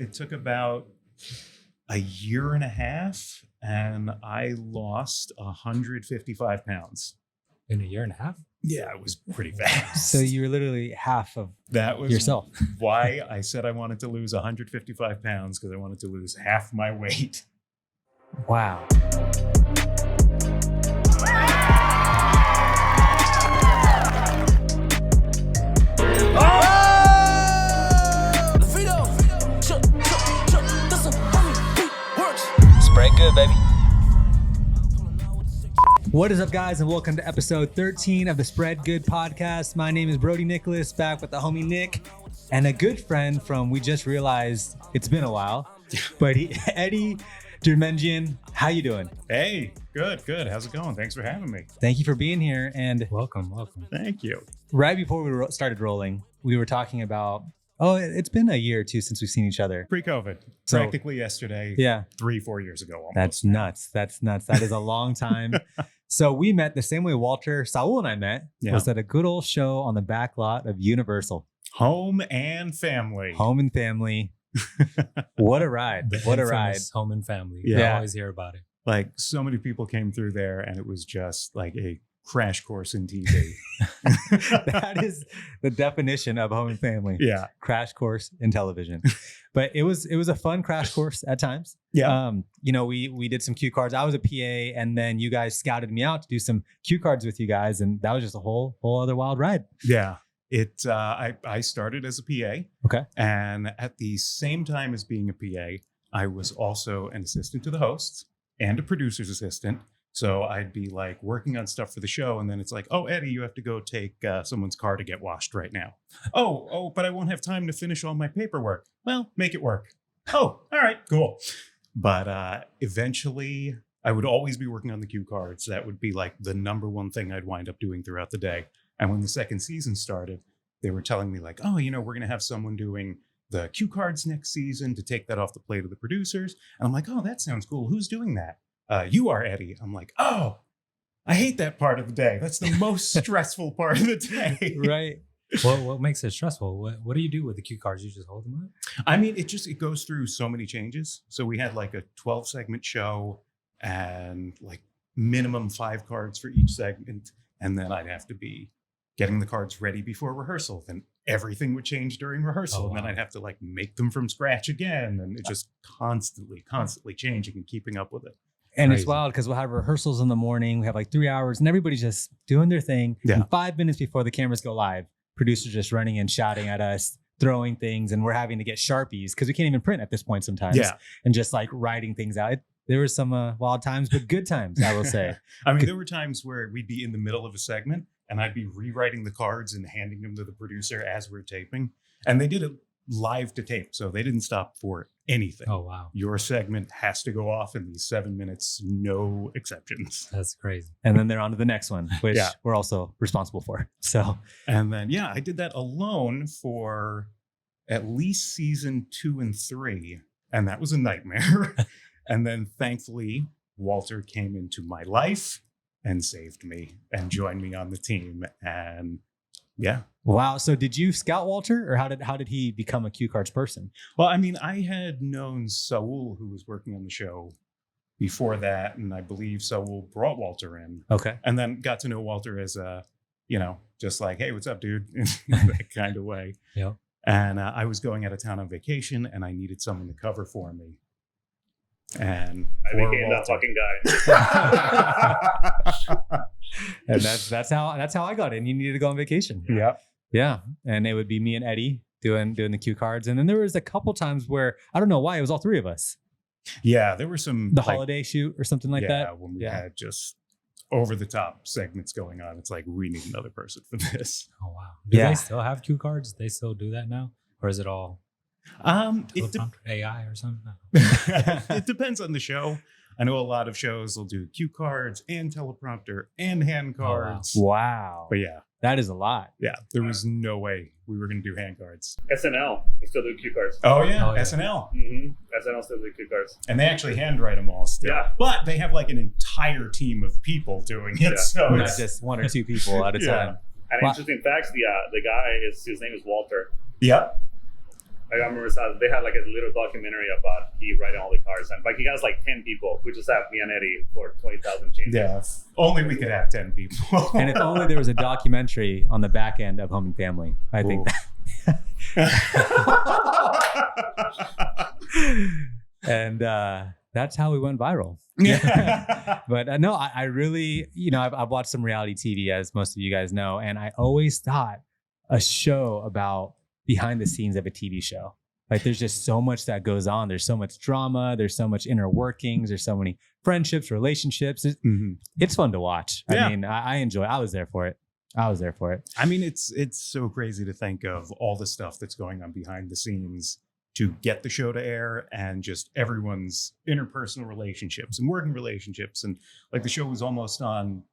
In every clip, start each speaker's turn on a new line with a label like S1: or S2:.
S1: It took about a year and a half, and I lost 155 pounds.
S2: In a year and a half?
S1: Yeah, it was pretty fast.
S3: So you were literally half of
S1: that was
S3: yourself.
S1: Why I said I wanted to lose 155 pounds, because I wanted to lose half my weight.
S3: Wow.
S4: Spread good, baby.
S3: What is up, guys, and welcome to episode 13 of the Spread Good podcast. My name is Brodi Nicholas, back with the homie Nick, and a good friend from, we just realized it's been a while, but Eddie Deirmenjian. How you doing?
S1: Hey, good. How's it going? Thanks for having me.
S3: Thank you for being here. And
S2: Welcome.
S1: Thank you.
S3: right before we started rolling, we were talking about, it's been a year or two since we've seen each other.
S1: Pre-COVID.
S3: So-
S1: Practically yesterday.
S3: Yeah.
S1: 3-4 years ago almost.
S3: That's nuts. That is a long time. So we met the same way Saul and I met was at a good old show on the back lot of Universal.
S1: Home and family.
S3: Home and family. What a ride. What a ride.
S2: Home and family.
S1: Yeah.
S2: You always hear about it.
S1: Like, so many people came through there, and it was just like a crash course in TV.
S3: That is the definition of home and family.
S1: Yeah.
S3: Crash course in television. But it was a fun crash course at times.
S1: Yeah.
S3: We did some cue cards. I was a PA, and then you guys scouted me out to do some cue cards with you guys, and that was just a whole other wild ride.
S1: Yeah. I started as a PA.
S3: Okay.
S1: And at the same time as being a PA, I was also an assistant to the hosts and a producer's assistant. So I'd be like working on stuff for the show, and then it's like, oh, Eddie, you have to go take someone's car to get washed right now. Oh, but I won't have time to finish all my paperwork. Well, make it work. Oh, all right, cool. But eventually, I would always be working on the cue cards. That would be like the number one thing I'd wind up doing throughout the day. And when the second season started, they were telling me like, oh, we're going to have someone doing the cue cards next season to take that off the plate of the producers. And I'm like, oh, that sounds cool. Who's doing that? You are, Eddie. I'm like, oh, I hate that part of the day. That's the most stressful part of the day.
S3: Right.
S2: What makes it stressful? What do you do with the cue cards? You just hold them up?
S1: I mean, it goes through so many changes. So we had like a 12 segment show and like minimum 5 cards for each segment. And then I'd have to be getting the cards ready before rehearsal. Then everything would change during rehearsal.
S2: Oh, wow.
S1: And then I'd have to like make them from scratch again. And it just constantly changing and keeping up with it.
S3: And
S2: Crazy.
S3: it's wild because we'll have rehearsals in the morning. We have like 3 hours, and everybody's just doing their thing.
S1: Yeah.
S3: And 5 minutes before the cameras go live, producers just running in, shouting at us, throwing things, and we're having to get Sharpies because we can't even print at this point sometimes.
S1: Yeah.
S3: And just like writing things out. There were some wild times, but good times, I will say.
S1: I mean, there were times where we'd be in the middle of a segment and I'd be rewriting the cards and handing them to the producer as we're taping. And they did it live to tape, so they didn't stop for anything.
S2: Oh, wow.
S1: Your segment has to go off in these 7 minutes, no exceptions.
S2: That's crazy.
S3: And then they're on to the next one, which
S1: Yeah.
S3: we're also responsible for. So
S1: And then, I did that alone for at least season 2 and 3. And that was a nightmare. And then thankfully, Walter came into my life and saved me and joined me on the team. And yeah.
S3: wow. So did you scout Walter, or how did he become a cue cards person?
S1: Well, I mean, I had known Saul, who was working on the show before that. And I believe Saul brought Walter in.
S3: Okay.
S1: And then got to know Walter as a, just like, hey, what's up, dude? In that kind of way.
S2: Yeah.
S1: And I was going out of town on vacation, and I needed someone to cover for me. And
S5: I became that fucking guy.
S3: And that's how I got in. You needed to go on vacation.
S1: Yeah.
S3: Yeah. And it would be me and Eddie doing the cue cards. And then there was a couple times where I don't know why it was all 3 of us.
S1: Yeah, there were some
S3: The holiday shoot or something like that.
S1: when we had just over the top segments going on. It's like, we need another person for this.
S2: Oh, wow. Do
S3: Yeah.
S2: they still have cue cards? They still do that now? Or is it all teleprompter, AI or something?
S1: It depends on the show. I know a lot of shows will do cue cards and teleprompter and hand cards.
S3: Wow.
S1: But yeah,
S3: That is a lot.
S1: yeah, there was no way we were going to do hand cards.
S5: SNL, they still do cue cards.
S1: Oh yeah,
S2: Oh, yeah.
S1: SNL.
S5: SNL still do cue cards.
S1: And they actually handwrite them all still.
S5: Yeah.
S1: But they have like an entire team of people doing it.
S5: Yeah.
S1: So
S3: Not
S1: it's
S3: just 1 or 2 people at a
S1: Yeah.
S3: time.
S5: And
S3: Wow.
S5: interesting facts, the guy his name is Walter.
S1: Yep.
S5: I remember they had like a little documentary about he writing all the cars, and like he has like 10 people. We just have me and Eddie for 20,000 changes.
S1: Yeah, if only we could have 10 people.
S3: And if only there was a documentary on the back end of Home and Family, I think. And that's how we went viral. But no, I really, I've watched some reality TV, as most of you guys know, and I always thought a show about behind the scenes of a TV show. Like there's just so much that goes on. There's so much drama. There's so much inner workings. There's so many friendships, relationships. It's fun to watch.
S1: Yeah.
S3: I mean, I enjoy it. I was there for it.
S1: I mean, it's so crazy to think of all the stuff that's going on behind the scenes to get the show to air, and just everyone's interpersonal relationships and working relationships. And like the show was on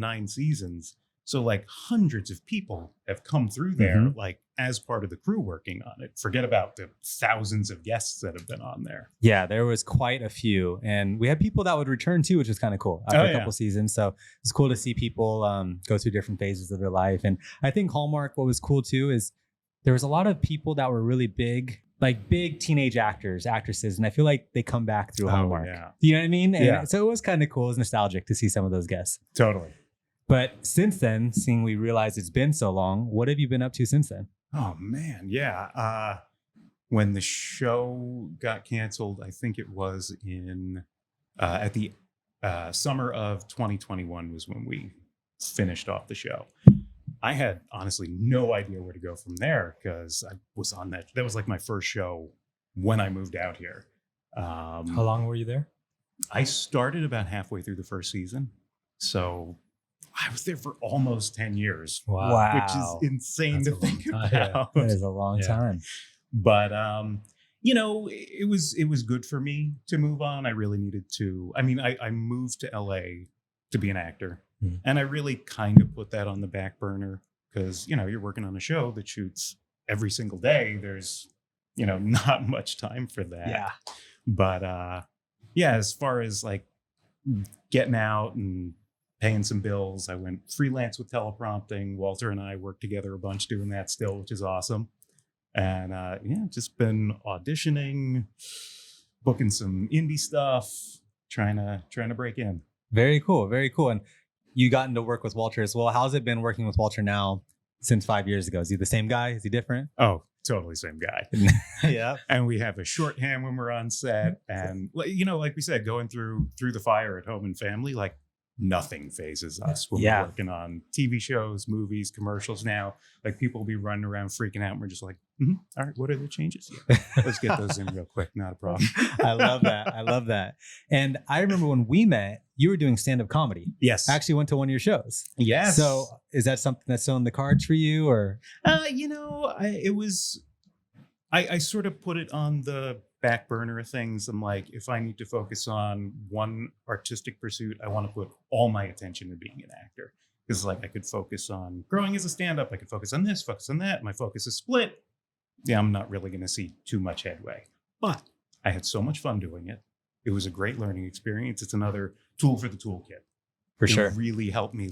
S1: 9 seasons. So like hundreds of people have come through there, like as part of the crew working on it. Forget about the thousands of guests that have been on there.
S3: Yeah, there was quite a few. And we had people that would return too, which was kind of cool after a couple seasons. So it's cool to see people go through different phases of their life. And I think Hallmark, what was cool too, is there was a lot of people that were really big, like big teenage actors, actresses. And I feel like they come back through Hallmark.
S1: Yeah.
S3: You know what I mean? And so it was kind of cool. It was nostalgic to see some of those guests.
S1: Totally.
S3: But since then, seeing we realize it's been so long, what have you been up to since then?
S1: Oh man, yeah. When the show got canceled, I think it was at the summer of 2021 was when we finished off the show. I had honestly no idea where to go from there, because I was on that. That was like my first show when I moved out here.
S2: How long were you there?
S1: I started about halfway through the first season. So I was there for almost 10 years.
S3: Wow.
S1: Which is insane to think about.
S3: Yeah. That is a long time.
S1: But it was good for me to move on. I really needed to. I mean, I moved to LA to be an actor, and I really kind of put that on the back burner, because you're working on a show that shoots every single day. There's not much time for that.
S3: Yeah.
S1: But as far as like getting out and paying some bills, I went freelance with teleprompting. Walter and I worked together a bunch doing that still, which is awesome. And just been auditioning, booking some indie stuff, trying to break in.
S3: Very cool. Very cool. And you gotten to work with Walter as well. How's it been working with Walter now since 5 years ago? Is he the same guy? Is he different?
S1: Oh, totally same guy.
S3: Yeah.
S1: And we have a shorthand when we're on set. And like we said, going through the fire at Home and Family, like nothing phases us when we're working on TV shows, movies, commercials now. Like people will be running around freaking out, and we're just like, all right, what are the changes? Yeah, let's get those in real quick. Not a problem.
S3: I love that. And I remember when we met, you were doing stand-up comedy.
S1: Yes.
S3: I actually went to one of your shows.
S1: Yes.
S3: So is that something that's still in the cards for you, or?
S1: I sort of put it on the back burner of things. I'm like, if I need to focus on one artistic pursuit, I want to put all my attention to being an actor. Because like I could focus on growing as a stand-up, I could focus on this, focus on that. My focus is split. Yeah, I'm not really going to see too much headway. But I had so much fun doing it. It was a great learning experience. It's another tool for the toolkit.
S3: For sure.
S1: It really helped me,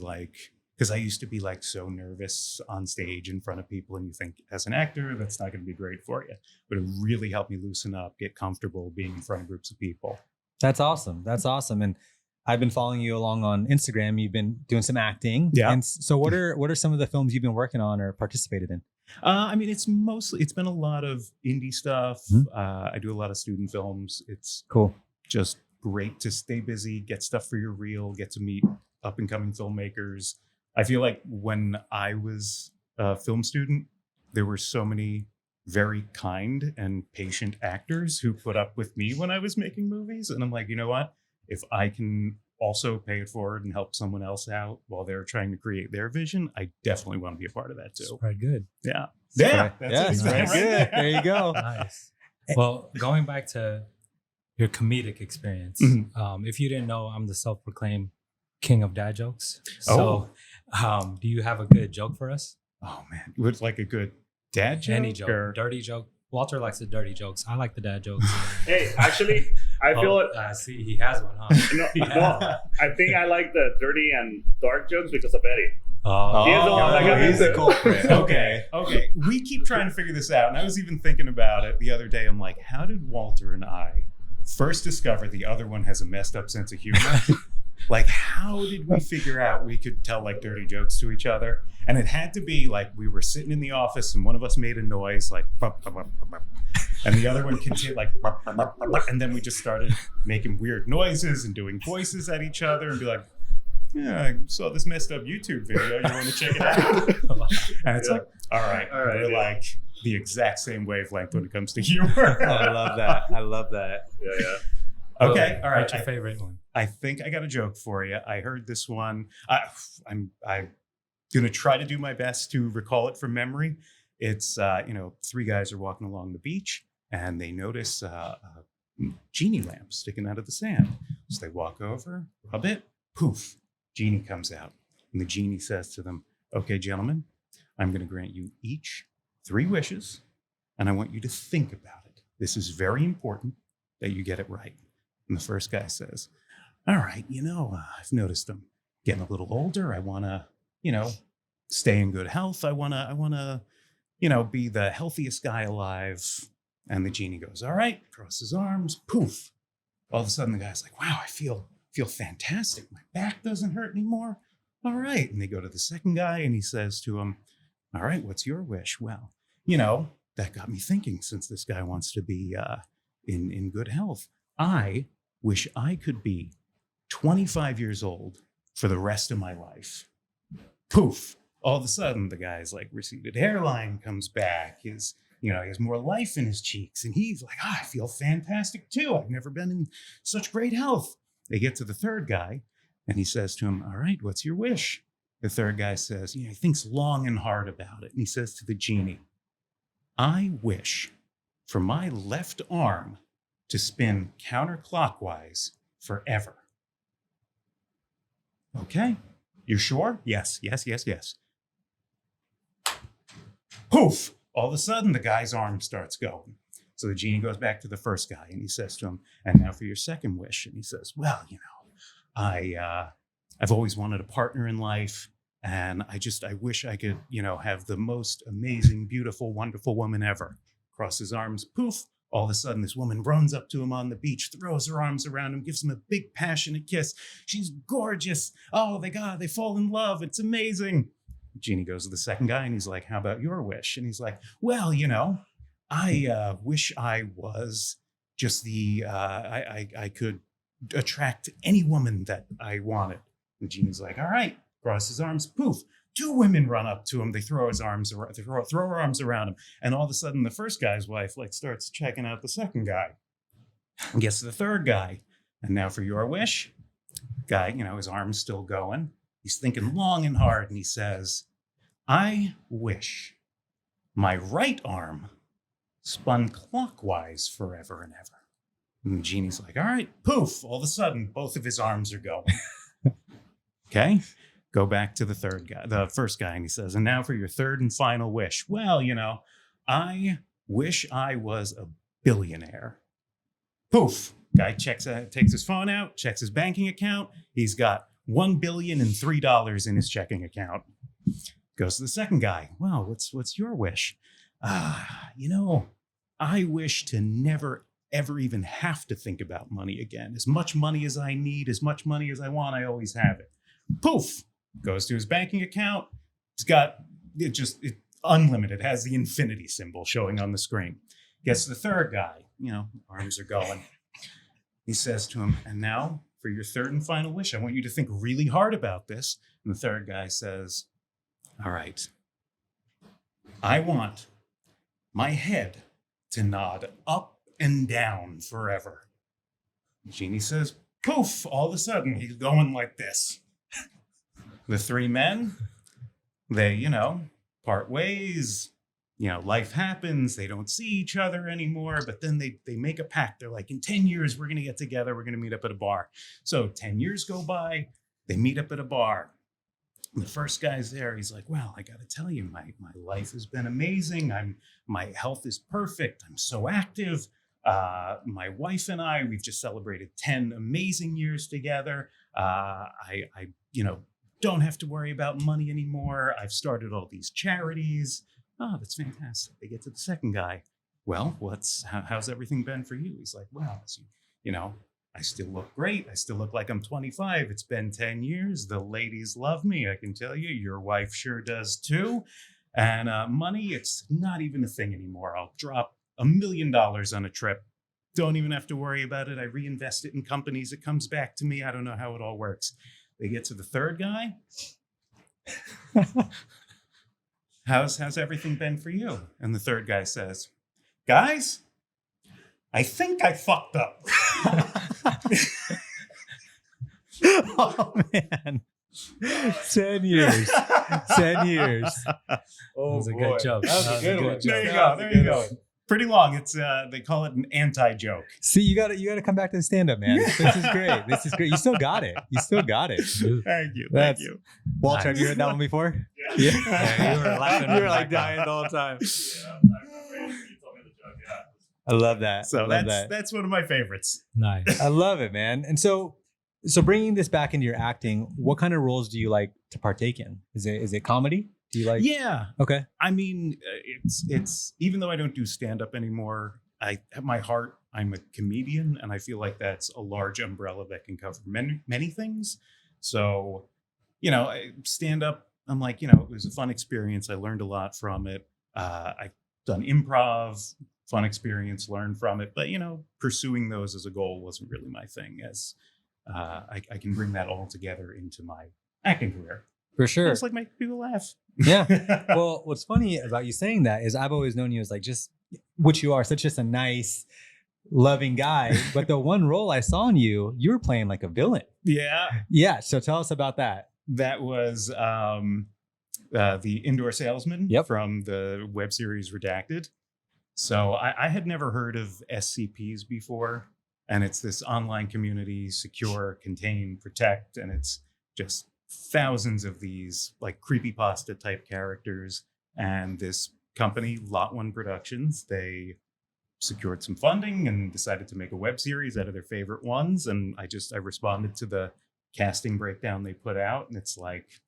S1: because I used to be like so nervous on stage in front of people, and you think as an actor, that's not going to be great for you. But it really helped me loosen up, get comfortable being in front of groups of people.
S3: That's awesome. And I've been following you along on Instagram. You've been doing some acting.
S1: Yeah.
S3: And so what are some of the films you've been working on or participated in?
S1: I mean, it's been a lot of indie stuff. I do a lot of student films. It's
S3: cool.
S1: Just great to stay busy, get stuff for your reel, get to meet up and coming filmmakers. I feel like when I was a film student, there were so many very kind and patient actors who put up with me when I was making movies. And I'm like, you know what? If I can also pay it forward and help someone else out while they're trying to create their vision, I definitely want to be a part of that too.
S2: Very good.
S1: Yeah.
S3: That's
S1: exactly
S3: very good. There you go.
S2: Nice. Well, going back to your comedic experience, if you didn't know, I'm the self-proclaimed king of dad jokes. So do you have a good joke for us?
S1: Oh man, would like a good dad joke?
S2: Any joke, dirty joke. Walter likes the dirty jokes. I like the dad jokes.
S5: Hey, actually, I feel it.
S2: See, he has one, huh?
S5: No, I think I like the dirty and dark jokes because of Eddie.
S2: Oh,
S5: He's the one that got
S3: he's the
S5: into it.
S3: culprit.
S1: Okay. We keep trying to figure this out. And I was even thinking about it the other day. I'm like, how did Walter and I first discover the other one has a messed up sense of humor? Like, how did we figure out we could tell like dirty jokes to each other? And it had to be like we were sitting in the office and one of us made a noise like, "Bup, bup, bup, bup, bup," and the other one continued like, "Bup, bup, bup, bup, bup," and then we just started making weird noises and doing voices at each other and be like, yeah, I saw this messed up YouTube video. You want to check it out? And it's like, all right, we're
S5: yeah.
S1: like the exact same wavelength when it comes to humor.
S3: I love that. I love that.
S5: Yeah.
S1: Okay, all right.
S2: What's your favorite one?
S1: I think I got a joke for you. I heard this one. I'm gonna try to do my best to recall it from memory. It's three guys are walking along the beach and they notice a genie lamp sticking out of the sand. So they walk over, rub it, poof, genie comes out, and the genie says to them, "Okay, gentlemen, I'm going to grant you each 3 wishes, and I want you to think about it. This is very important that you get it right." And the first guy says, "All right, I've noticed I'm getting a little older. I want to, stay in good health. I want to, be the healthiest guy alive." And the genie goes, "All right," cross his arms, poof. All of a sudden, the guy's like, "Wow, I feel fantastic. My back doesn't hurt anymore. All right." And they go to the second guy and he says to him, "All right, what's your wish?" "Well, that got me thinking, since this guy wants to be in good health. I wish I could be 25 years old for the rest of my life." Poof. All of a sudden, the guy's like receded hairline comes back. He has more life in his cheeks. And he's like, "I feel fantastic too. I've never been in such great health." They get to the third guy and he says to him, "All right, what's your wish?" The third guy says, he thinks long and hard about it. And he says to the genie, "I wish for my left arm to spin counterclockwise forever." "Okay, you're sure?" Yes. Poof! All of a sudden, the guy's arm starts going. So the genie goes back to the first guy and he says to him, "And now for your second wish." And he says, "Well, I've always wanted a partner in life. And I wish I could, have the most amazing, beautiful, wonderful woman ever." Cross his arms, poof. All of a sudden, this woman runs up to him on the beach, throws her arms around him, gives him a big, passionate kiss. She's gorgeous. Oh, they fall in love. It's amazing. Genie goes to the second guy and he's like, "How about your wish?" And he's like, "Well, I wish I was just I could attract any woman that I wanted." And Genie's like, "All right." Cross his arms, poof. 2 women run up to him. They throw her arms around him. And all of a sudden, the first guy's wife starts checking out the second guy. And gets to the third guy. "And now for your wish." Guy, his arm's still going. He's thinking long and hard. And he says, "I wish my right arm spun clockwise forever and ever." And the genie's like, "All right," poof. All of a sudden, both of his arms are going. Okay. Go back to the first guy, and he says, "And now for your third and final wish." "Well, I wish I was a billionaire." Poof. Guy takes his phone out, checks his banking account. He's got $1,003 in his checking account. Goes to the second guy. "Well, what's your wish?" I wish to never, ever even have to think about money again. As much money as I need, as much money as I want, I always have it." Poof. Goes to his banking account. He's got it unlimited, has the infinity symbol showing on the screen. Gets to the third guy, arms are going. He says to him, "And now for your third and final wish, I want you to think really hard about this." And the third guy says, "All right, I want my head to nod up and down forever." The genie says, poof, all of a sudden he's going like this. The 3 men, they, part ways. Life happens. They don't see each other anymore, but then they make a pact. They're like, in 10 years, we're going to get together. We're going to meet up at a bar. So 10 years go by. They meet up at a bar. The first guy's there. He's like, "Well, I got to tell you, my life has been amazing. My health is perfect. I'm so active. My wife and we've just celebrated 10 amazing years together. I don't have to worry about money anymore. I've started all these charities. Oh, that's fantastic. They get to the second guy. Well, how's everything been for you? He's like, well, I still look great. I still look like I'm 25. It's been 10 years. The ladies love me. I can tell you, your wife sure does too. And money, it's not even a thing anymore. I'll drop $1 million on a trip. Don't even have to worry about it. I reinvest it in companies. It comes back to me. I don't know how it all works. They get to the third guy. How's everything been for you? And the third guy says, guys, I think I fucked up.
S3: Oh man. 10 years. 10 years.
S2: That was a good joke.
S3: That was a good one.
S1: There you go. Pretty long. It's they call it an anti-joke.
S3: See, you gotta come back to the stand-up, man. This is great. This is great. You still got it.
S1: Thank you.
S3: Walter, have you heard that one before?
S2: Yeah, you were laughing.
S3: You were like dying the whole time.
S5: Yeah, I remember you told me the joke. Yeah.
S3: I love that.
S1: So
S3: I love
S1: that's one of my favorites.
S2: Nice.
S3: I love it, man. And so bringing this back into your acting, what kind of roles do you like to partake in? Is it comedy? Do you like?
S1: Yeah.
S3: Okay.
S1: I mean, it's even though I don't do stand-up anymore, at my heart, I'm a comedian, and I feel like that's a large umbrella that can cover many things. So, stand-up, I'm like, it was a fun experience. I learned a lot from it. I've done improv, fun experience, learned from it. But, pursuing those as a goal wasn't really my thing, as I can bring that all together into my acting career.
S3: For sure.
S1: It's like make people laugh.
S3: Yeah. Well, what's funny about you saying that is I've always known you as like just what you are, such just a nice, loving guy. But the one role I saw in you were playing like a villain.
S1: Yeah.
S3: Yeah. So tell us about that.
S1: That was the indoor salesman from the web series Redacted. So I had never heard of SCPs before. And it's this online community, secure, contain, protect. And it's just thousands of these like creepypasta type characters. And this company, Lot One Productions, they secured some funding and decided to make a web series out of their favorite ones. And I responded to the casting breakdown they put out. And it's like,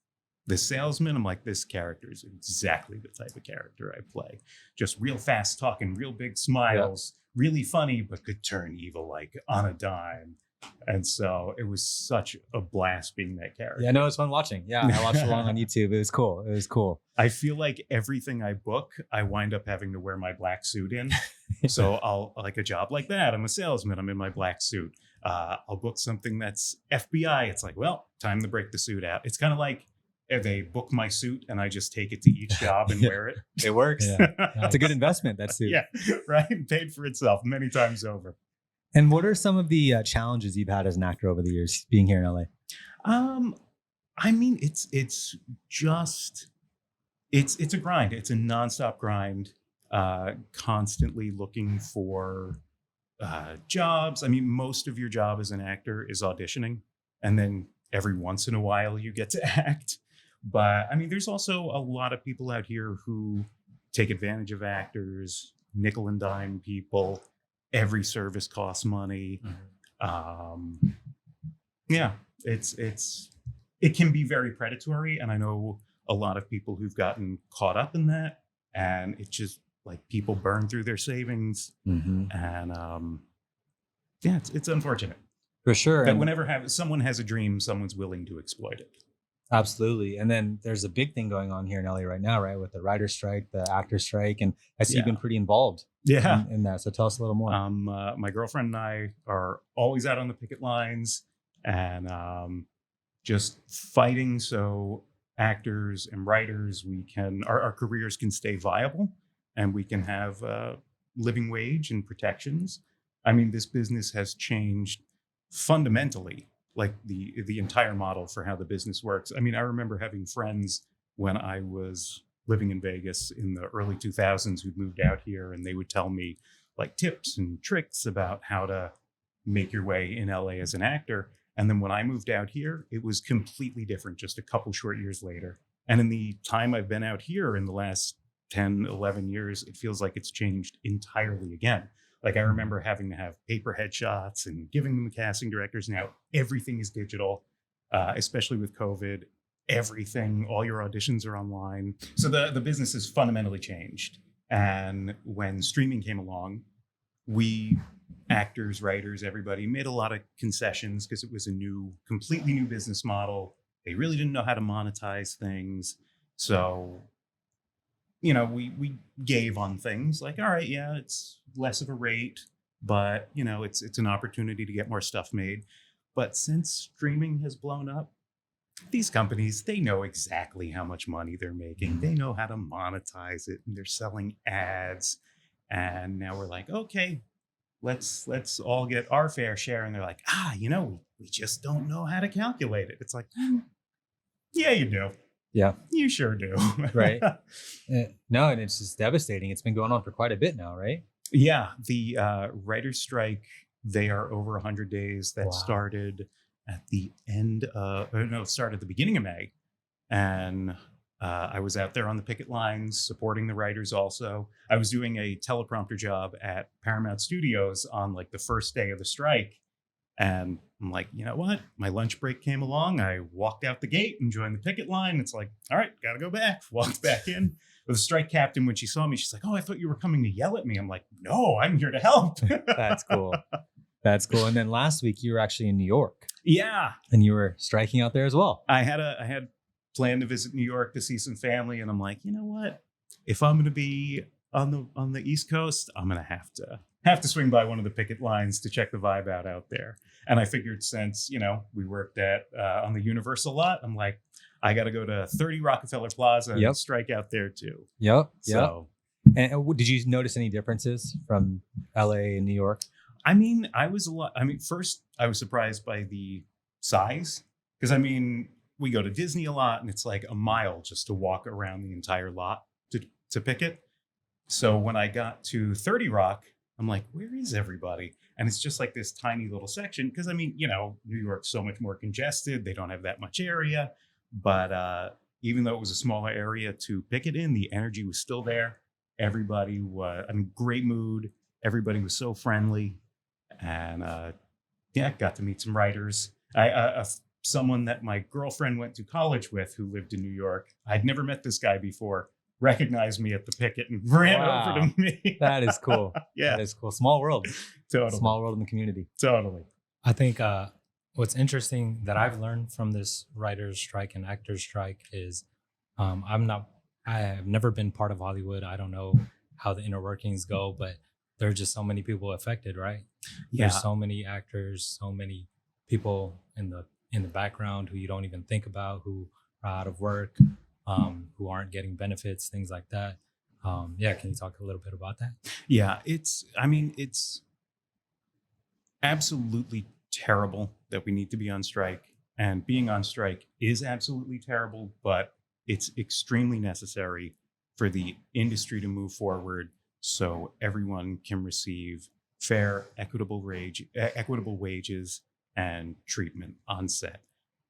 S1: the salesman, I'm like, this character is exactly the type of character I play. Just real fast talking, real big smiles, really funny, but could turn evil like on a dime. And so it was such a blast being that character.
S3: Yeah, no, it was fun watching. Yeah, I watched along on YouTube. It was cool.
S1: I feel like everything I book, I wind up having to wear my black suit in. So I'll like a job like that. I'm a salesman. I'm in my black suit. I'll book something that's FBI. It's like, well, time to break the suit out. It's kind of like they book my suit and I just take it to each job and wear it.
S3: It works. Yeah. It's a good investment, that suit.
S1: Yeah, right. Paid for itself many times over.
S3: And what are some of the challenges you've had as an actor over the years being here in LA?
S1: I mean, it's a grind. It's a nonstop grind, constantly looking for jobs. I mean, most of your job as an actor is auditioning, and then every once in a while you get to act. But I mean, there's also a lot of people out here who take advantage of actors, nickel and dime people. Every service costs money. Yeah, it can be very predatory, and I know a lot of people who've gotten caught up in that, and it's just like people burn through their savings, and yeah, it's unfortunate.
S3: For sure.
S1: That whenever someone has a dream, someone's willing to exploit it.
S3: Absolutely. And then there's a big thing going on here in LA right now, right? With the writer's strike, the actor's strike. And I see you've been pretty involved in that. So tell us a little more.
S1: My girlfriend and I are always out on the picket lines and just fighting so actors and writers, our careers can stay viable and we can have a living wage and protections. I mean, this business has changed fundamentally, like the entire model for how the business works. I mean, I remember having friends when I was living in Vegas in the early 2000s who'd moved out here, and they would tell me like tips and tricks about how to make your way in LA as an actor. And then when I moved out here, it was completely different just a couple short years later. And in the time I've been out here in the last 10, 11 years, it feels like it's changed entirely again. Like I remember having to have paper headshots and giving them to casting directors. Now everything is digital, especially with COVID. everything, all your auditions are online. So the business has fundamentally changed. And when streaming came along, we actors, writers, everybody made a lot of concessions because it was a completely new business model. They really didn't know how to monetize things. So, we gave on things like, all right, yeah, it's less of a rate, but it's an opportunity to get more stuff made. But since streaming has blown up, these companies, they know exactly how much money they're making. They know how to monetize it, and they're selling ads. And now we're like, okay, let's all get our fair share. And they're like, we just don't know how to calculate it. It's like, yeah, you do.
S3: Yeah,
S1: you sure do.
S3: Right. No, and it's just devastating. It's been going on for quite a bit now, right?
S1: Yeah, the writer's strike, they are over 100 days. That
S3: Wow.
S1: started at the started at the beginning of May. And I was out there on the picket lines supporting the writers also. I was doing a teleprompter job at Paramount Studios on like the first day of the strike. And I'm like, you know what? My lunch break came along. I walked out the gate and joined the picket line. It's like, all right, got to go back. Walked back in. The strike captain, when she saw me, she's like, oh, I thought you were coming to yell at me. I'm like, no, I'm here to help.
S3: That's cool. That's cool. And then last week you were actually in New York.
S1: Yeah.
S3: And you were striking out there as well.
S1: I had planned to visit New York to see some family. And I'm like, you know what? If I'm going to be on the East Coast, I'm going to have to swing by one of the picket lines to check the vibe out there. And I figured since, we worked on the Universal lot, I'm like, I got to go to 30 Rockefeller Plaza and strike out there too.
S3: Yep.
S1: So,
S3: and did you notice any differences from LA and New York?
S1: First I was surprised by the size because we go to Disney a lot and it's like a mile just to walk around the entire lot to pick it. So when I got to 30 Rock, I'm like, where is everybody? And it's just like this tiny little section because New York's so much more congested. They don't have that much area. But even though it was a smaller area to pick it in, the energy was still there. Everybody was, great mood. Everybody was so friendly. And got to meet some writers. Someone that my girlfriend went to college with who lived in New York. I'd never met this guy before, recognized me at the picket and ran over to me.
S3: That is cool.
S1: Yeah.
S3: That is cool. Small world.
S1: Totally.
S3: Small world in the community.
S1: Totally.
S2: I think what's interesting that I've learned from this writer's strike and actor's strike is I have never been part of Hollywood. I don't know how the inner workings go, but there are just so many people affected, right?
S1: Yeah.
S2: There's so many actors, so many people in the background who you don't even think about, who are out of work, who aren't getting benefits, things like that. Can you talk a little bit about that?
S1: Yeah, it's absolutely terrible that we need to be on strike, and being on strike is absolutely terrible, but it's extremely necessary for the industry to move forward so everyone can receive fair, equitable wages and treatment on set.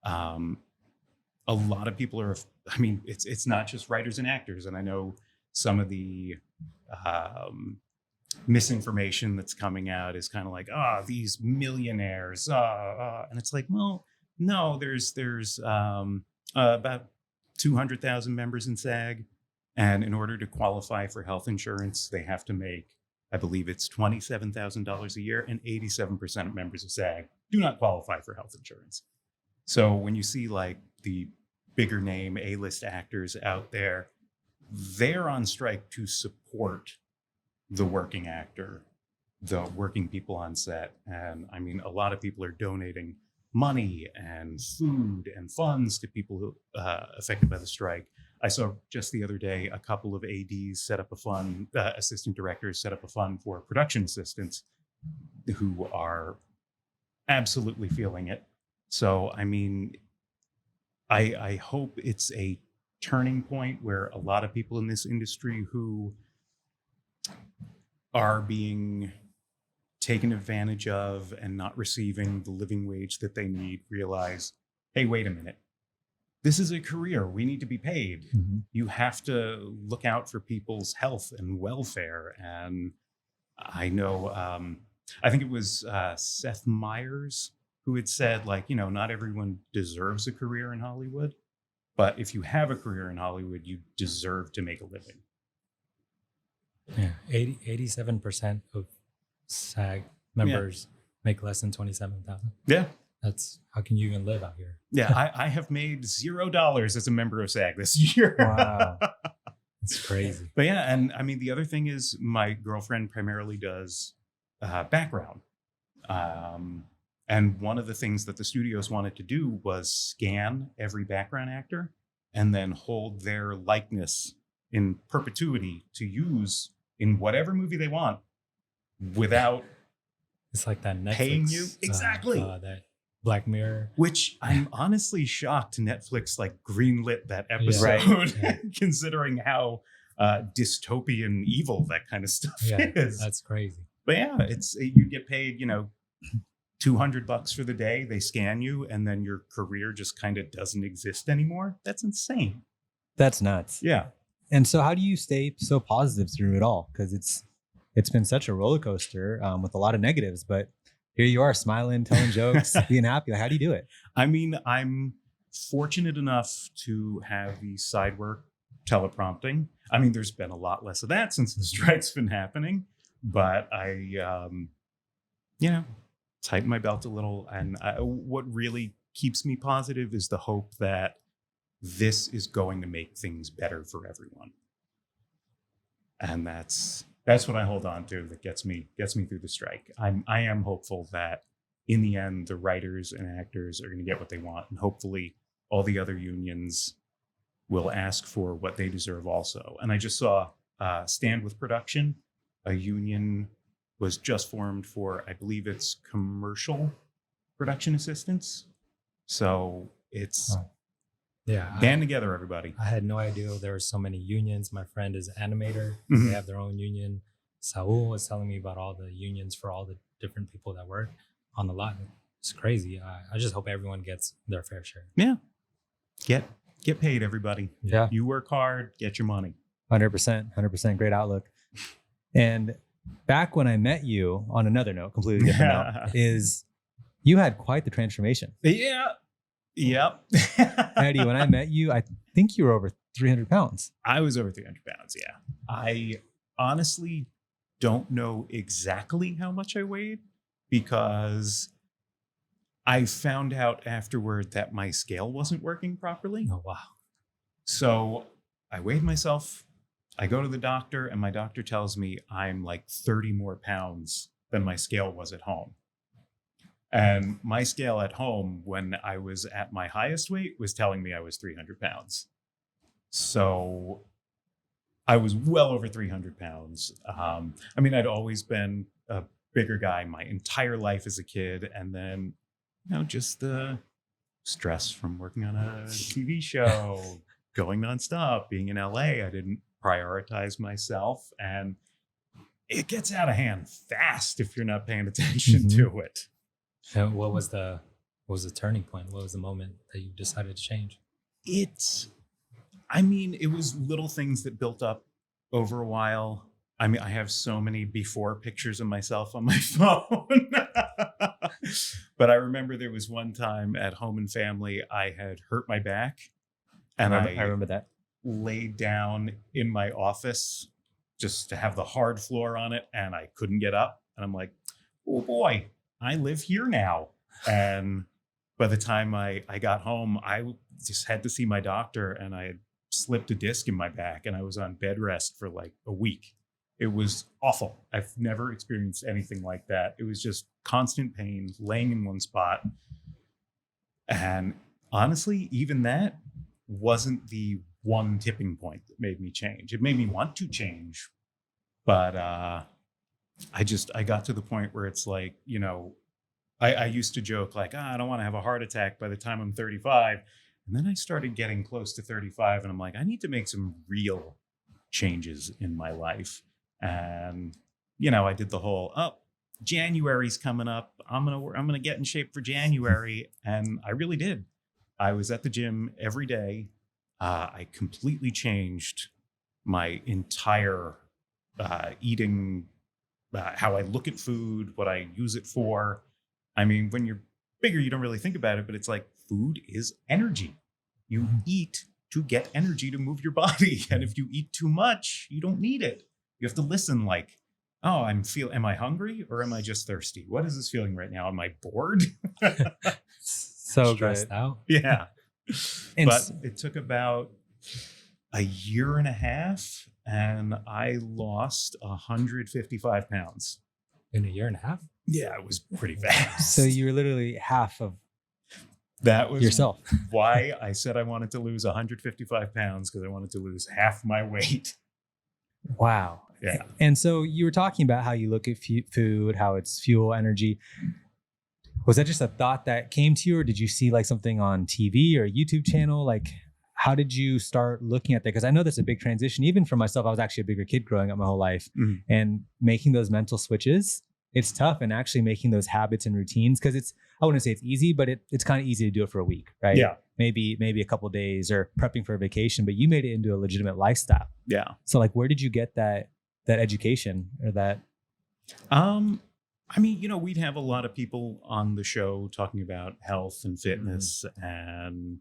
S1: A lot of people are, it's not just writers and actors. And I know some of the misinformation that's coming out is kind of like, these millionaires, and it's like, well, no, there's about 200,000 members in SAG. And in order to qualify for health insurance, they have to make, I believe it's $27,000 a year, and 87% of members of SAG do not qualify for health insurance. So when you see like the bigger name A-list actors out there, they're on strike to support the working actor, the working people on set. And a lot of people are donating money and food and funds to people who affected by the strike. I saw just the other day a couple of ADs set up a fund, assistant directors set up a fund for production assistants who are absolutely feeling it. So, I hope it's a turning point where a lot of people in this industry who are being taken advantage of and not receiving the living wage that they need realize, hey, wait a minute. This is a career. We need to be paid.
S3: Mm-hmm.
S1: You have to look out for people's health and welfare. And I know, I think it was Seth Meyers who had said, not everyone deserves a career in Hollywood. But if you have a career in Hollywood, you deserve to make a living.
S2: Yeah, 87% of SAG members make less than 27,000.
S1: Yeah.
S2: That's how can you even live out here?
S1: Yeah, I have made $0 as a member of SAG this year.
S3: Wow.
S2: It's crazy.
S1: But yeah, and I mean, the other thing is my girlfriend primarily does background. And one of the things that the studios wanted to do was scan every background actor and then hold their likeness in perpetuity to use in whatever movie they want without
S2: It's like that Netflix.
S1: paying you. Exactly.
S2: That Black Mirror.
S1: Which I'm honestly shocked Netflix like greenlit that episode,
S3: Right.
S2: Yeah.
S1: considering how dystopian evil that kind of stuff
S2: Yeah,
S1: is.
S2: that's crazy.
S1: But yeah, you get paid, $200 for the day. They scan you, and then your career just kind of doesn't exist anymore. That's insane.
S3: That's nuts.
S1: Yeah.
S3: And so, how do you stay so positive through it all? Because it's been such a roller coaster with a lot of negatives, but here you are smiling, telling jokes, being happy. Like, how do you do it?
S1: I mean, I'm fortunate enough to have the side work teleprompting. I mean, there's been a lot less of that since the strike's been happening, but I, tighten my belt a little. And what really keeps me positive is the hope that this is going to make things better for everyone. And that's what I hold on to that gets me through the strike. I am hopeful that in the end, the writers and actors are going to get what they want. And hopefully all the other unions will ask for what they deserve also. And I just saw Stand With Production, a union was just formed for, I believe it's commercial production assistants. So it's band together, everybody.
S2: I had no idea there were so many unions. My friend is an animator.
S1: Mhm.
S2: They have their own union. Saul was telling me about all the unions for all the different people that work on the lot. It's crazy. I just hope everyone gets their fair share.
S1: Yeah. Get paid, everybody.
S3: Yeah.
S1: You work hard, get your money.
S3: 100%. Great outlook. And back when I met you, on another note, completely different note, is you had quite the transformation.
S1: Yeah. Yep.
S3: Eddie, when I met you, I think you were over 300 pounds.
S1: I was over 300 pounds. Yeah. I honestly don't know exactly how much I weighed because I found out afterward that my scale wasn't working properly.
S2: Oh, wow.
S1: So I weighed myself. I go to the doctor and my doctor tells me I'm like 30 more pounds than my scale was at home. And my scale at home, when I was at my highest weight, was telling me I was 300 pounds. So I was well over 300 pounds. I mean, I'd always been a bigger guy my entire life as a kid. And then, just the stress from working on a TV show, going nonstop, being in LA, I didn't prioritize myself. And it gets out of hand fast if you're not paying attention to it.
S2: And what was the turning point? What was the moment that you decided to change?
S1: It was little things that built up over a while. I mean, I have so many before pictures of myself on my phone. But I remember there was one time at Home and Family, I had hurt my back. And
S3: I remember that.
S1: Laid down in my office just to have the hard floor on it. And I couldn't get up. And I'm like, oh boy, I live here now. And by the time I got home, I just had to see my doctor and I had slipped a disc in my back and I was on bed rest for like a week. It was awful. I've never experienced anything like that. It was just constant pain, laying in one spot. And honestly, even that wasn't the one tipping point that made me change. It made me want to change. But I got to the point where it's like, I used to joke like, I don't want to have a heart attack by the time I'm 35. And then I started getting close to 35 and I'm like, I need to make some real changes in my life. And, I did the whole, January's coming up. I'm going to get in shape for January. And I really did. I was at the gym every day. I completely changed my entire eating, how I look at food, what I use it for. I mean, when you're bigger, you don't really think about it, but it's like food is energy. You eat to get energy to move your body. And if you eat too much, you don't need it. You have to listen like, oh, am I hungry or am I just thirsty? What is this feeling right now? Am I bored?
S3: So
S2: Stressed
S3: good.
S2: out.
S1: Yeah.
S3: And
S1: But it took about a year and a half and I lost 155 pounds.
S2: In a year and a half?
S1: Yeah, it was pretty fast.
S3: so you were literally half of
S1: that was
S3: yourself.
S1: why I said I wanted to lose 155 pounds, because I wanted to lose half my weight.
S3: Wow.
S1: Yeah.
S3: And so you were talking about how you look at food, how it's fuel, energy. Was that just a thought that came to you, or did you see like something on TV or a YouTube channel? Like, how did you start looking at that? Because I know that's a big transition. Even for myself, I was actually a bigger kid growing up my whole life, and making those mental switches, it's tough. And actually making those habits and routines, because I wouldn't say it's easy, but it's kind of easy to do it for a week, right?
S1: Yeah.
S3: Maybe a couple of days or prepping for a vacation, but you made it into a legitimate lifestyle.
S1: Yeah.
S3: So like, where did you get that education or that?
S1: I mean, we'd have a lot of people on the show talking about health and fitness and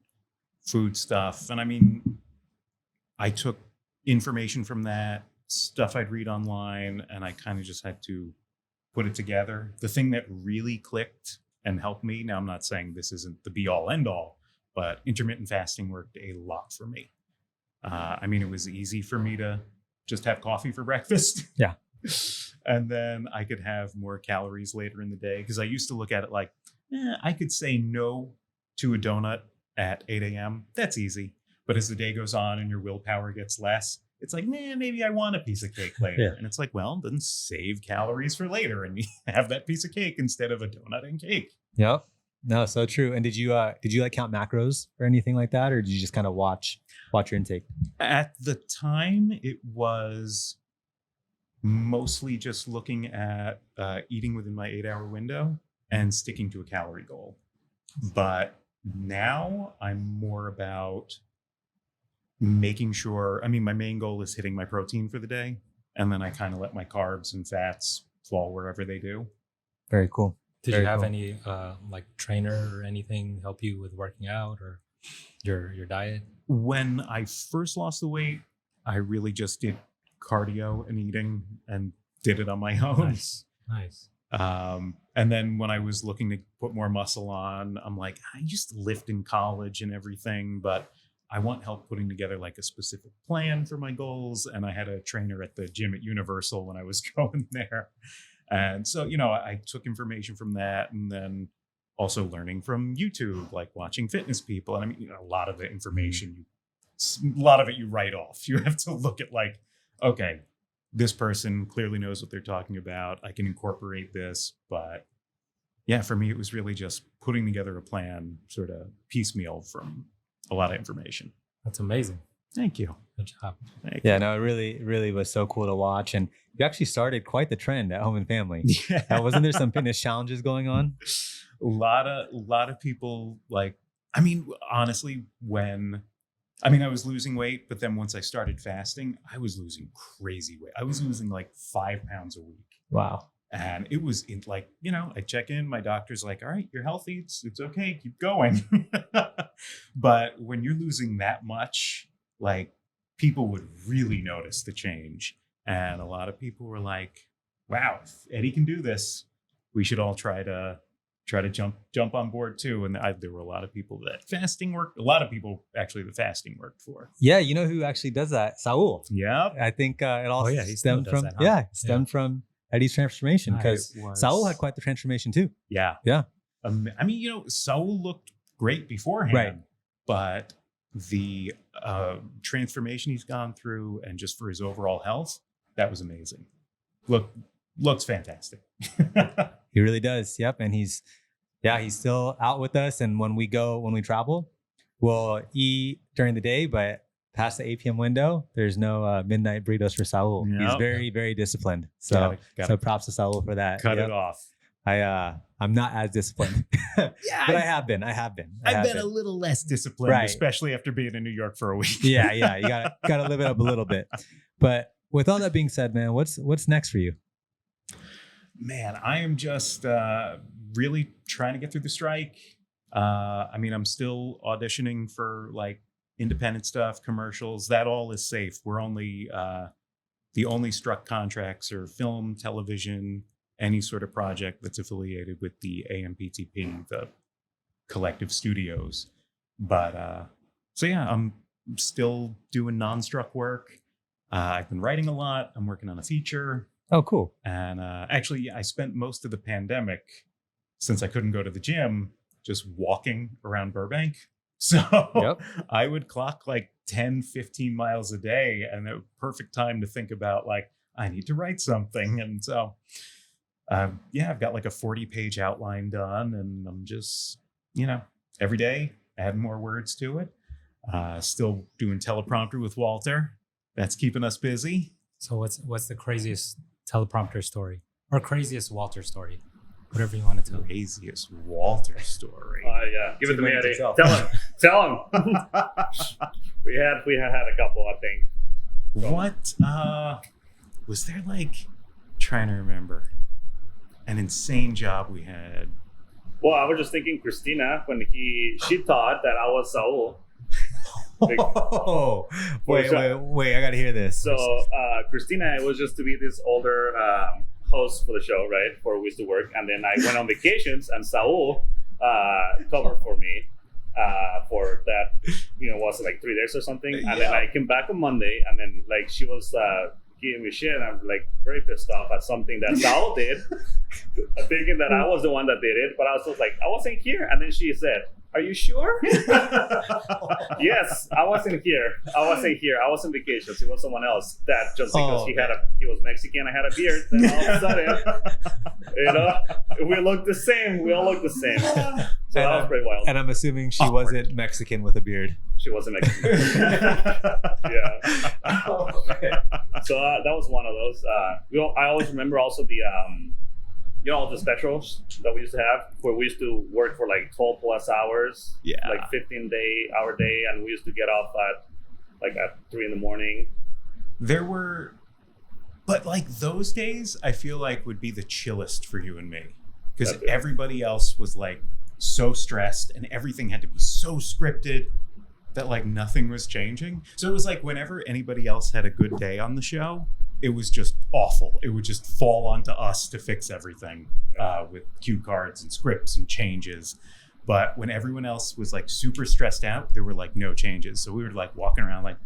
S1: food stuff. And I mean, I took information from that stuff I'd read online, and I kind of just had to put it together. The thing that really clicked and helped me, now I'm not saying this isn't the be all end all, but intermittent fasting worked a lot for me. I mean, it was easy for me to just have coffee for breakfast.
S3: Yeah.
S1: And then I could have more calories later in the day, because I used to look at it like, I could say no to a donut at 8 a.m. That's easy. But as the day goes on and your willpower gets less, it's like, maybe I want a piece of cake later.
S3: Yeah.
S1: And it's like, well, then save calories for later and have that piece of cake instead of a donut and cake.
S3: Yep. No, so true. And did you like count macros or anything like that? Or did you just kind of watch your intake?
S1: At the time, it was mostly just looking at eating within my 8-hour window and sticking to a calorie goal. But now I'm more about making sure, I mean, my main goal is hitting my protein for the day. And then I kind of let my carbs and fats fall wherever they do.
S3: Very cool.
S2: Did
S3: Very
S2: you have
S3: cool.
S2: any like trainer or anything help you with working out or your diet?
S1: When I first lost the weight, I really just did cardio and eating and did it on my own.
S2: Nice.
S1: And then when I was looking to put more muscle on, I'm like, I used to lift in college and everything, but I want help putting together like a specific plan for my goals. And I had a trainer at the gym at Universal when I was going there. And so, I took information from that, and then also learning from YouTube, like watching fitness people. And I mean, a lot of the information, a lot of it you write off. You have to look at like, okay, this person clearly knows what they're talking about. I can incorporate this. But yeah, for me, it was really just putting together a plan, sort of piecemeal from a lot of information.
S2: That's amazing.
S1: Thank you.
S2: Good job.
S1: Thank
S3: Yeah, no, it really was so cool to watch. And you actually started quite the trend at Home and Family.
S1: you. Yeah.
S3: Wasn't there some fitness challenges going on?
S1: A lot of people, like, I mean, honestly, I was losing weight, but then once I started fasting, I was losing crazy weight. I was losing like 5 pounds a week.
S3: Wow.
S1: And it was like, I check in, my doctor's like, all right, you're healthy. It's okay. Keep going. But when you're losing that much, like, people would really notice the change. And a lot of people were like, wow, if Eddie can do this, we should all try to jump on board too. And there were a lot of people that fasting worked. A lot of people actually the fasting worked for.
S3: Yeah, you know who actually does that? Saul.
S1: Yeah.
S3: I think it all
S2: he still
S3: stemmed
S2: does
S3: from
S2: that, huh?
S3: stemmed from Eddie's transformation, because
S1: It was-
S3: Saul had quite the transformation too.
S1: Yeah.
S3: Yeah.
S1: I mean, Saul looked great beforehand,
S3: Right.
S1: But the transformation he's gone through, and just for his overall health, that was amazing. Looks fantastic.
S3: He really does. Yep. And he's still out with us. And when we travel, we'll eat during the day, but past the 8 p.m. window, there's no midnight burritos for Saul. He's
S1: Yep.
S3: very, very disciplined. So,
S1: Gotta
S3: props to Saul for that.
S1: cut
S3: Yep.
S1: it off.
S3: I'm not as disciplined,
S1: Yeah,
S3: but I have been.
S1: I've been a little less disciplined,
S3: Right.
S1: especially after being in New York for a week.
S3: Yeah. You gotta live it up a little bit. But with all that being said, man, what's next for you?
S1: Man, I am just really trying to get through the strike. I mean, I'm still auditioning for like independent stuff, commercials. That all is safe. We're only the only struck contracts are film, television, any sort of project that's affiliated with the AMPTP, the collective studios. But so yeah, I'm still doing non-struck work. I've been writing a lot. I'm working on a feature.
S3: Oh, cool.
S1: And actually, I spent most of the pandemic, since I couldn't go to the gym, just walking around Burbank. So I would clock like 10, 15 miles a day, and a perfect time to think about like, I need to write something. And so, yeah, I've got like a 40-page outline done, and I'm just, every day adding more words to it. Still doing teleprompter with Walter. That's keeping us busy.
S2: So what's the craziest teleprompter story or craziest Walter story? Whatever you want to tell.
S1: Craziest Walter story.
S5: Yeah, give it to me, Eddie. Tell him. we had a couple, I think.
S1: What was there like? Trying to remember an insane job we had.
S5: Well, I was just thinking Christina when she thought that I was Saul.
S3: Oh, wait! I gotta hear this.
S5: So Christina, it was just to be this older host for the show, right? For we used to work, and then I went on vacations, and Saul covered for me for that. Was it like 3 days or something? And then I came back on Monday, and then like she was giving me shit, and I'm like very pissed off at something that Saul did, thinking that I was the one that did it, but I was just like, I wasn't here. And then she said, "Are you sure?" Yes, I wasn't here. I was on vacation. It was someone else that just because he was Mexican, I had a beard. Then all of a sudden, we look the same. We all look the same. So that was pretty wild.
S3: And I'm assuming she wasn't Mexican with a beard.
S5: She wasn't Mexican. Yeah. So that was one of those. I always remember also the the specials that we used to have where we used to work for like 12 plus hours, like 15-hour day, and we used to get off at 3 a.m.
S1: There were, but like those days, I feel like would be the chillest for you and me because everybody else was like so stressed and everything had to be so scripted that like nothing was changing. So it was like whenever anybody else had a good day on the show, it was just awful. It would just fall onto us to fix everything with cue cards and scripts and changes. But when everyone else was like super stressed out, there were like no changes. So we were like walking around like,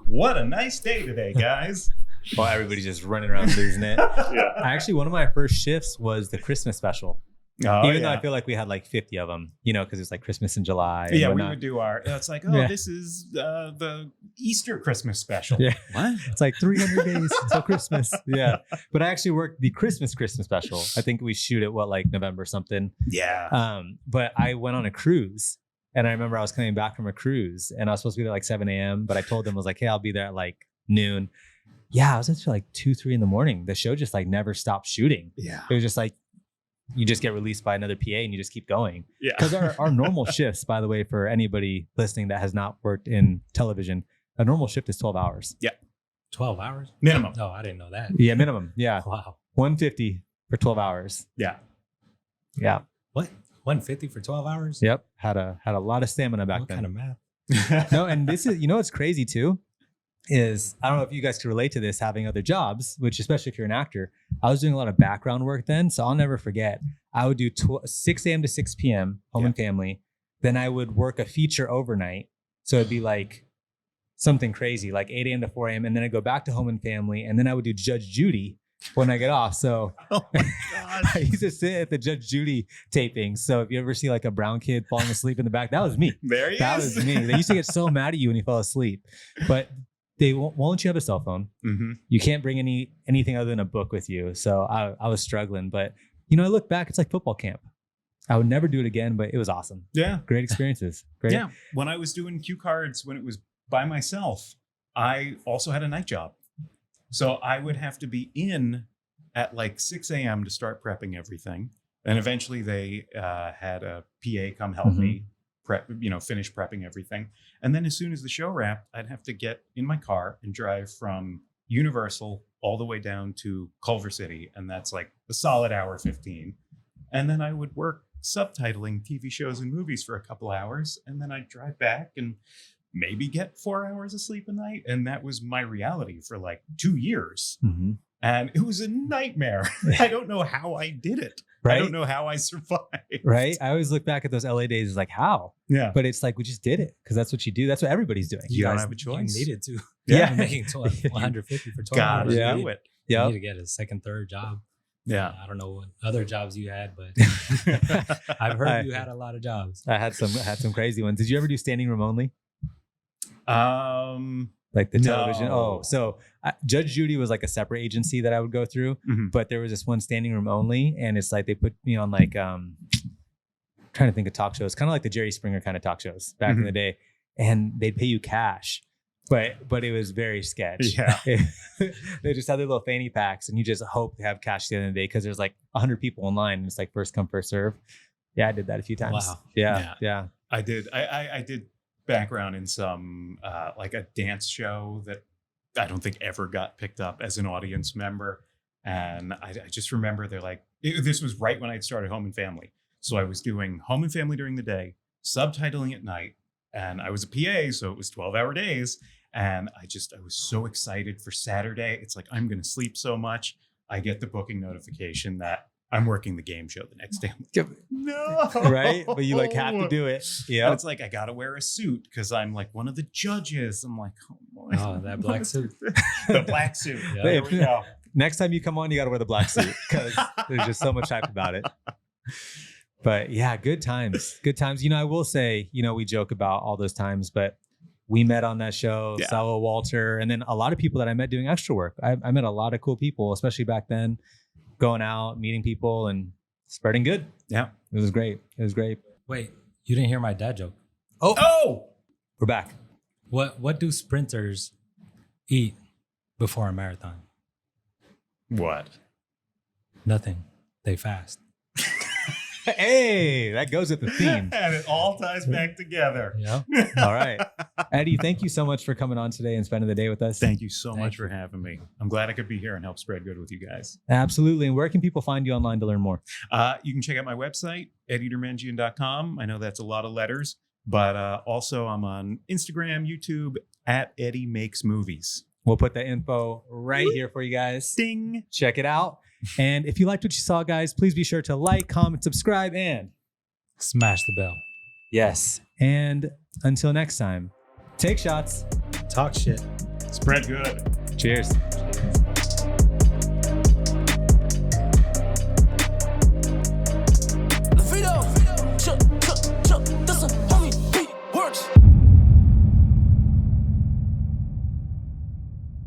S1: what a nice day today, guys.
S3: Well, everybody's just running around losing it.
S5: Yeah.
S3: Actually, one of my first shifts was the Christmas special. Even though I feel like we had like 50 of them, because it's like Christmas in July.
S1: Yeah, we would do it's like, this is the Easter Christmas special.
S3: Yeah.
S1: What?
S3: It's like 300 days until Christmas. Yeah. But I actually worked the Christmas special. I think we shoot it, like November something.
S1: Yeah.
S3: But I went on a cruise. And I remember I was coming back from a cruise and I was supposed to be there like 7 a.m. But I told them, I was like, hey, I'll be there at like noon. Yeah, I was until like 2, 3 in the morning. The show just like never stopped shooting.
S1: Yeah.
S3: It was just like, you just get released by another PA and you just keep going.
S1: Yeah.
S3: Because our normal shifts, by the way, for anybody listening that has not worked in television, a normal shift is 12 hours.
S1: Yeah.
S2: 12 hours?
S1: Minimum.
S2: No, I didn't know that.
S3: Yeah, minimum. Yeah.
S2: Wow.
S3: 150 for 12 hours.
S1: Yeah.
S3: Yeah.
S2: What? 150 for 12 hours?
S3: Yep. Had a lot of stamina back then.
S2: What kind of math?
S3: No, and this is, what's crazy too, is I don't know if you guys can relate to this having other jobs, which especially if you're an actor, I was doing a lot of background work then. So I'll never forget. I would do 6 a.m. to 6 p.m. home and family. Then I would work a feature overnight. So it'd be like something crazy, like 8 a.m. to 4 a.m. And then I'd go back to home and family. And then I would do Judge Judy when I get off. So
S1: oh my gosh.
S3: I used to sit at the Judge Judy taping. So if you ever see like a brown kid falling asleep in the back, that was me.
S1: There he
S3: That
S1: is.
S3: was me. They used to get so mad at you when you fell asleep. But they won't let you have a cell phone.
S1: Mm-hmm.
S3: You can't bring anything other than a book with you. So I was struggling. But, I look back, it's like football camp. I would never do it again, but it was awesome.
S1: Yeah.
S3: Great experiences. Great.
S1: Yeah. When I was doing cue cards, when it was by myself, I also had a night job. So I would have to be in at like 6 a.m. to start prepping everything. And eventually they had a PA come help me finish prepping everything. And then as soon as the show wrapped, I'd have to get in my car and drive from Universal all the way down to Culver City. And that's like a solid hour 15. And then I would work subtitling TV shows and movies for a couple hours, and then I'd drive back and maybe get 4 hours of sleep a night. And that was my reality for like 2 years.
S3: Mm-hmm.
S1: And it was a nightmare. I don't know how I did it.
S3: Right?
S1: I don't know how I survived.
S3: Right? I always look back at those LA days as like, how?
S1: Yeah.
S3: But it's like, we just did it because that's what you do. That's what everybody's doing.
S1: You don't
S2: guys-
S1: have a choice.
S2: You needed to.
S3: Yeah.
S2: You're making 150 for 12
S1: Gotta
S2: hours.
S3: Yeah.
S1: do it.
S2: You
S3: Yep.
S2: need to get a second, third job.
S1: Yeah.
S2: I don't know what other jobs you had, but I've heard you had a lot of jobs.
S3: I had some crazy ones. Did you ever do standing room only?
S1: Um,
S3: Like the
S1: No.
S3: television? Oh, so Judge Judy was like a separate agency that I would go through,
S1: mhm.
S3: but there was this one standing room only, and it's like they put me on like trying to think of talk shows, kind of like the Jerry Springer kind of talk shows back in the day, and they'd pay you cash, but it was very sketch.
S1: Yeah.
S3: They just had their little fanny packs, and you just hope to have cash at the end of the day because there's like 100 people in line, and it's like first come first serve. Yeah, I did that a few times.
S2: Wow.
S3: Yeah.
S1: I did. I did background in some like a dance show that I don't think ever got picked up as an audience member. And I just remember they're like, this was right when I'd started Home and Family. So I was doing Home and Family during the day, subtitling at night. And I was a PA, so it was 12-hour days. And I was so excited for Saturday. It's like, I'm going to sleep so much. I get the booking notification that I'm working the game show the next day. I'm like, no.
S3: Right? But you like have to do it.
S1: And
S3: Yeah.
S1: it's like, I got to wear a suit because I'm like one of the judges. I'm like, oh, boy.
S2: Oh, that black suit.
S1: The black suit.
S2: Yeah.
S1: There we go.
S3: Next time you come on, you got to wear the black suit because there's just so much hype about it. But yeah, good times. Good times. You know, I will say, you know, we joke about all those times, but we met on that show,
S1: Yeah.
S3: Saul Walter, and then a lot of people that I met doing extra work. I met a lot of cool people, especially back then, going out, meeting people and spreading good.
S1: Yeah.
S3: It was great. It was great.
S2: Wait, you didn't hear my dad joke.
S1: Oh,
S3: We're back.
S2: What do sprinters eat before a marathon?
S1: what?
S2: Nothing. They fast.
S3: Hey, that goes with the theme.
S1: And it all ties back together.
S2: Yeah.
S3: All right. Eddie, thank you so much for coming on today and spending the day with us.
S1: Thank you so
S2: Thank
S1: much
S2: you.
S1: for having me. I'm glad I could be here and help spread good with you guys.
S3: Absolutely. And where can people find you online to learn more?
S1: You can check out my website, eddiedeirmenjian.com. I know that's a lot of letters, but also I'm on Instagram, YouTube, at Eddie Makes Movies.
S3: We'll put the info right here for you guys.
S1: Ding.
S3: Check it out. And if you liked what you saw, guys, please be sure to like, comment, subscribe, and
S2: Smash the bell.
S3: yes. And until next time, take shots.
S2: Talk shit.
S1: Spread good.
S3: Cheers.